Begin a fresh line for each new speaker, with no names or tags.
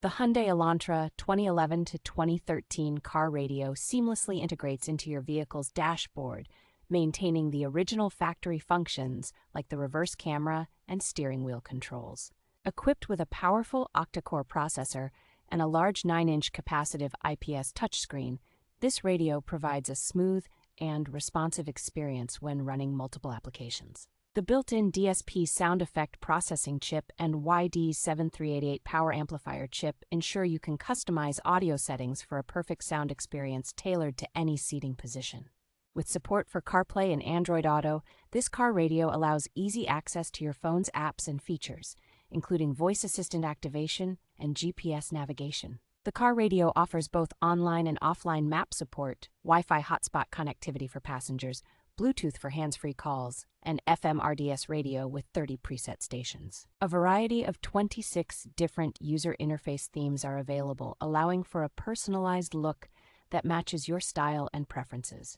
The Hyundai Elantra 2011 to 2013 car radio seamlessly integrates into your vehicle's dashboard, maintaining the original factory functions like the reverse camera and steering wheel controls. Equipped with a powerful octa-core processor and a large 9-inch capacitive IPS touchscreen, this radio provides a smooth and responsive experience when running multiple applications. The built-in DSP sound effect processing chip and YD7388 power amplifier chip ensure you can customize audio settings for a perfect sound experience tailored to any seating position. With support for Carplay and Android Auto, this car radio allows easy access to your phone's apps and features, including voice assistant activation and GPS navigation. The car radio offers both online and offline map support, Wi-Fi hotspot connectivity for passengers, Bluetooth for hands-free calls, and FM RDS radio with 30 preset stations. A variety of 26 different user interface themes are available, allowing for a personalized look that matches your style and preferences.